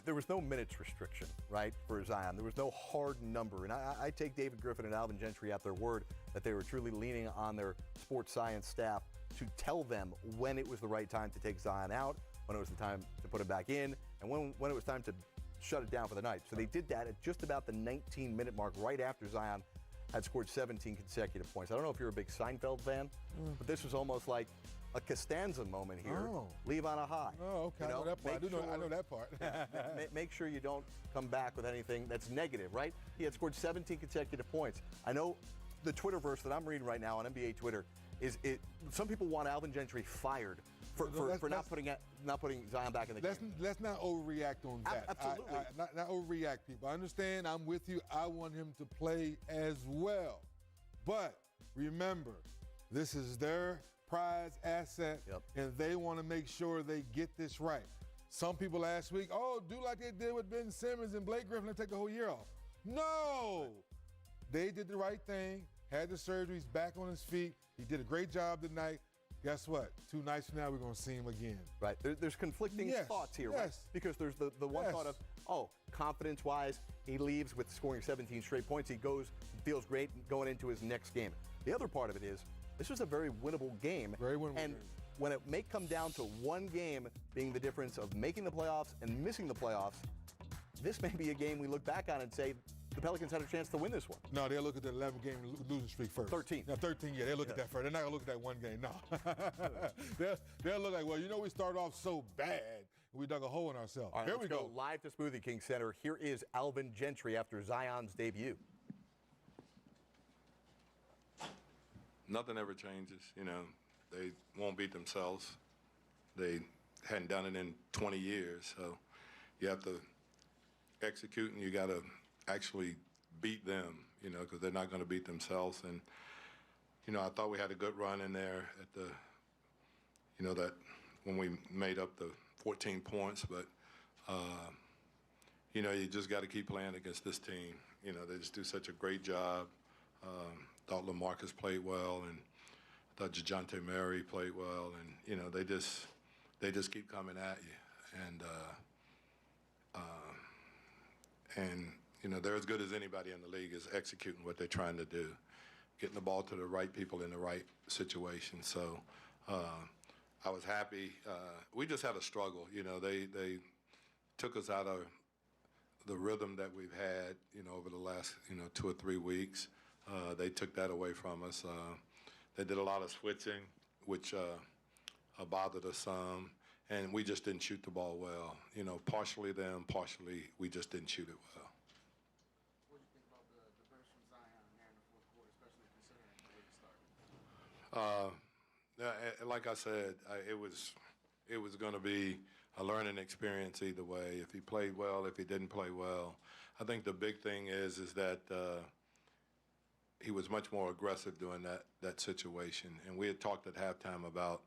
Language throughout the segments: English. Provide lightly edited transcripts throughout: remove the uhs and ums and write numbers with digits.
there was no minutes restriction, right, for Zion. There was no hard number. And I take David Griffin and Alvin Gentry at their word that they were truly leaning on their sports science staff to tell them when it was the right time to take Zion out, when it was the time to put him back in, and when it was time to shut it down for the night. So they did that at just about the 19-minute mark, right after Zion had scored 17 consecutive points. I don't know if you're a big Seinfeld fan, but this was almost like a Costanza moment here. Oh. Leave on a high. Oh, okay. I know that part. I know that part. Make sure you don't come back with anything that's negative, right? He had scored 17 consecutive points. I know the Twitterverse that I'm reading right now on NBA Twitter some people want Alvin Gentry fired for not putting Zion back in the game. Let's not overreact on that. Absolutely. Not overreact, people. I understand. I'm with you. I want him to play as well. But remember, this is their prize asset, and they want to make sure they get this right. Some people last week, do like they did with Ben Simmons and Blake Griffin and take the whole year off. No! They did the right thing, had the surgeries, back on his feet. He did a great job tonight. Guess what? 2 nights from now, we're going to see him again. Right. There's conflicting thoughts here, right? Because there's the one thought of, confidence-wise, he leaves with scoring 17 straight points. He feels great going into his next game. The other part of it is, this was a very winnable game. Very winnable game. And when it may come down to one game being the difference of making the playoffs and missing the playoffs, this may be a game we look back on and say, the Pelicans had a chance to win this one. No, they'll look at the 11-game losing streak first. 13. Now, 13, they'll look at that first. They're not going to look at that one game, no. they'll look like, we started off so bad, we dug a hole in ourselves. All right, here we go. Live to Smoothie King Center. Here is Alvin Gentry after Zion's debut. Nothing ever changes. They won't beat themselves. They hadn't done it in 20 years, so you have to execute and you got to actually beat them, because they're not going to beat themselves. And, I thought we had a good run in there at the, that when we made up the 14 points, but, you just got to keep playing against this team. They just do such a great job. Thought LaMarcus played well, and I thought DeJounte Murray played well, and, they just keep coming at you. And they're as good as anybody in the league is executing what they're trying to do, getting the ball to the right people in the right situation. So I was happy. We just had a struggle. They took us out of the rhythm that we've had, over the last, 2 or 3 weeks. They took that away from us. They did a lot of switching, which bothered us some. And we just didn't shoot the ball well. Partially them, partially we just didn't shoot it well. What did you think about the burst from Zion there in the fourth quarter, especially considering the way you started? Like I said, it was going to be a learning experience either way. If he played well, if he didn't play well. I think the big thing is that he was much more aggressive during that situation. And we had talked at halftime about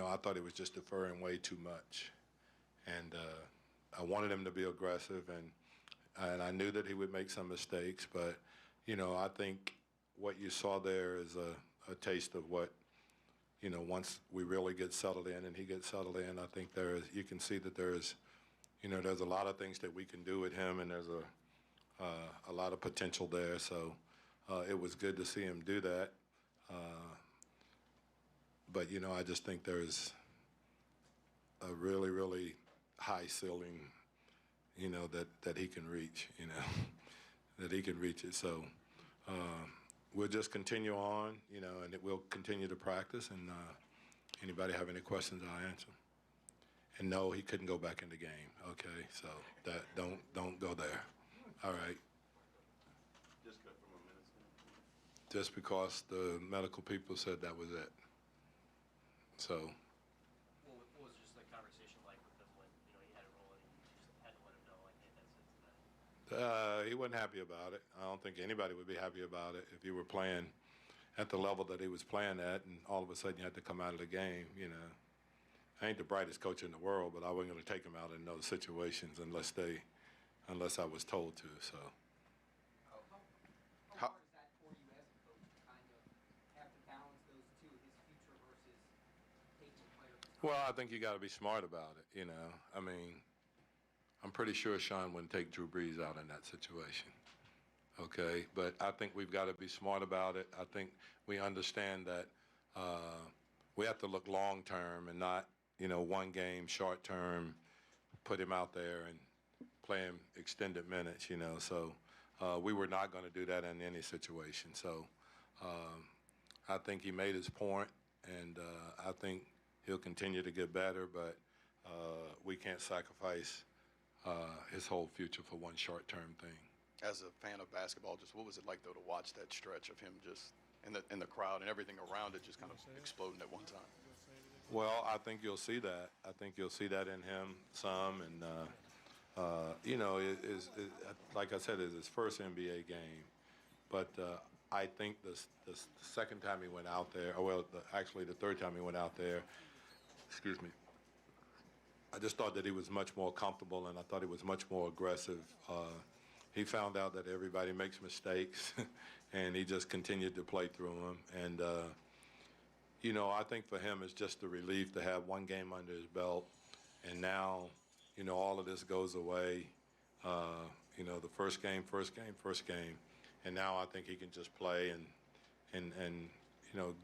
I thought he was just deferring way too much. And I wanted him to be aggressive, and I knew that he would make some mistakes. But, I think what you saw there is a taste of what, once we really get settled in and he gets settled in, I think you can see that there's a lot of things that we can do with him, and there's a lot of potential there. So it was good to see him do that. But, I just think there's a really, really high ceiling, that he can reach, that he can reach it. So we'll just continue on, and we'll continue to practice. And anybody have any questions, I'll answer. And no, he couldn't go back in the game. Okay, so that don't go there. All right. Just cut from a minute. Just because the medical people said that was it. So. What was just the conversation like with them when he had it rolling and you just had to let him know like, hey, that's it? He wasn't happy about it. I don't think anybody would be happy about it if you were playing at the level that he was playing at, and all of a sudden you had to come out of the game. I ain't the brightest coach in the world, but I wasn't going to take him out in those situations unless I was told to. So. How hard is that for you as a coach to kind of have to balance those two, his future versus taking the player? Well, I think you got to be smart about it. I mean, I'm pretty sure Sean wouldn't take Drew Brees out in that situation. Okay, but I think we've got to be smart about it. I think we understand that we have to look long term and not, one game, short term, put him out there and play him extended minutes. So we were not going to do that in any situation. So I think he made his point, and I think he'll continue to get better, but we can't sacrifice his whole future for one short-term thing. As a fan of basketball, just what was it like, though, to watch that stretch of him just in the crowd and everything around it just kind of exploding at one time? Well, I think you'll see that. I think you'll see that in him some, and like I said, it's his first NBA game. But I think the second time he went out there, actually the third time he went out there, excuse me, I just thought that he was much more comfortable, and I thought he was much more aggressive. He found out that everybody makes mistakes, and he just continued to play through them. And, I think for him it's just a relief to have one game under his belt. And now, all of this goes away. The first game. And now I think he can just play and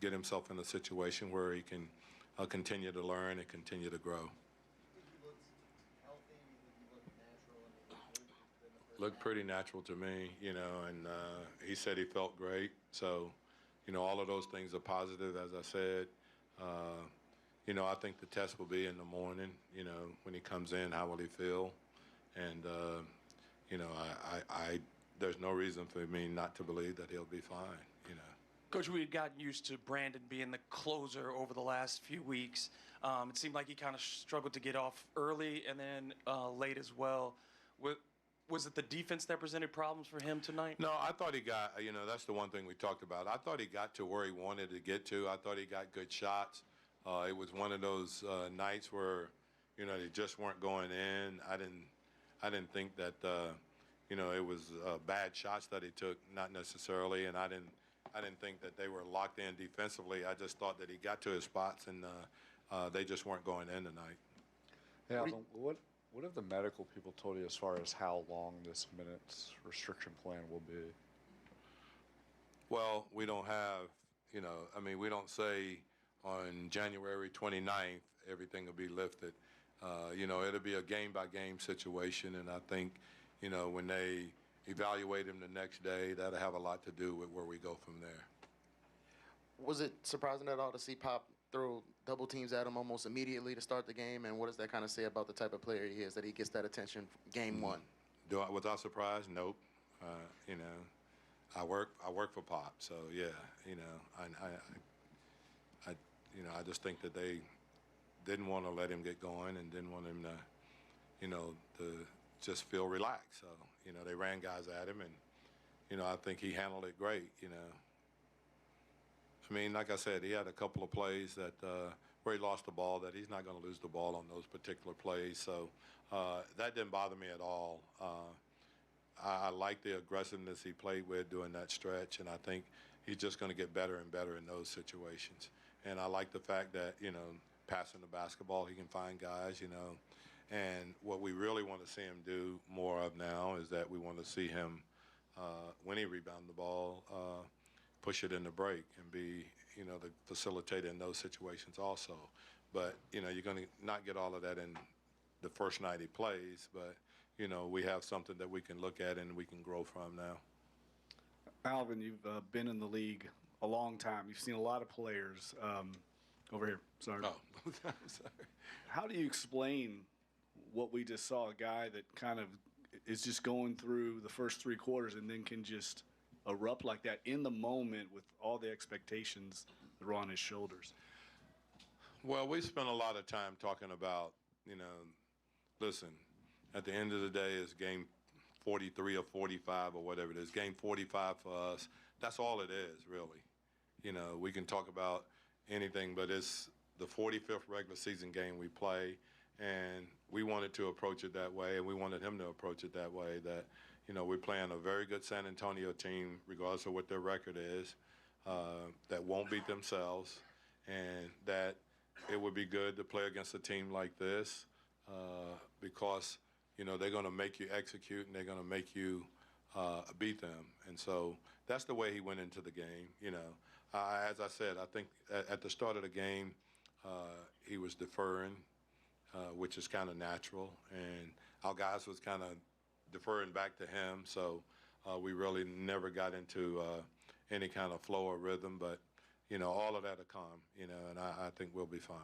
get himself in a situation where he can continue to learn and continue to grow. Looked pretty natural to me, and he said he felt great. So, all of those things are positive, as I said. I think the test will be in the morning, when he comes in, how will he feel? And, there's no reason for me not to believe that he'll be fine, Coach, we had gotten used to Brandon being the closer over the last few weeks. It seemed like he kind of struggled to get off early and then late as well. Was it the defense that presented problems for him tonight? No, I thought he got, that's the one thing we talked about. I thought he got to where he wanted to get to. I thought he got good shots. It was one of those nights where, they just weren't going in. I didn't think that, it was bad shots that he took, not necessarily, and I didn't think that they were locked in defensively. I just thought that he got to his spots, and they just weren't going in tonight. Yeah, what have the medical people told you as far as how long this minutes restriction plan will be? Well, we don't have, we don't say on January 29th everything will be lifted. It'll be a game-by-game situation, and I think, when they evaluate him the next day, that'll have a lot to do with where we go from there. Was it surprising at all to see Pop throw double teams at him almost immediately to start the game? And what does that kind of say about the type of player he is, that he gets that attention game one? Was I surprised? Nope. I work for Pop, so yeah. I just think that they didn't want to let him get going and didn't want him to just feel relaxed. So they ran guys at him, and I think he handled it great. Like I said, he had a couple of plays that where he lost the ball that he's not going to lose the ball on those particular plays. So that didn't bother me at all. I like the aggressiveness he played with during that stretch, and I think he's just going to get better and better in those situations. And I like the fact that, passing the basketball, he can find guys, And what we really want to see him do more of now is that we want to see him, when he rebounds the ball, push it in the break and be, the facilitator in those situations also. But, you're going to not get all of that in the first night he plays, but, we have something that we can look at and we can grow from now. Alvin, you've been in the league a long time. You've seen a lot of players. Over here, sorry. Oh, I'm sorry. How do you explain what we just saw, a guy that kind of is just going through the first three quarters and then can just erupt like that in the moment with all the expectations that are on his shoulders? Well, we spent a lot of time talking about, listen, at the end of the day, it's game 43 or 45 or whatever it is. Game 45 for us, that's all it is, really. We can talk about anything, but it's the 45th regular season game we play, and we wanted to approach it that way, and we wanted him to approach it that way, that, we're playing a very good San Antonio team, regardless of what their record is, that won't beat themselves, and that, it would be good to play against a team like this because, you know, they're going to make you execute and they're going to make you beat them. And so that's the way he went into the game, you know. As I said, I think at the start of the game, he was deferring, which is kind of natural. And our guys was kind of deferring back to him. So we really never got into any kind of flow or rhythm. But, you know, all of that will come, you know, and I think we'll be fine.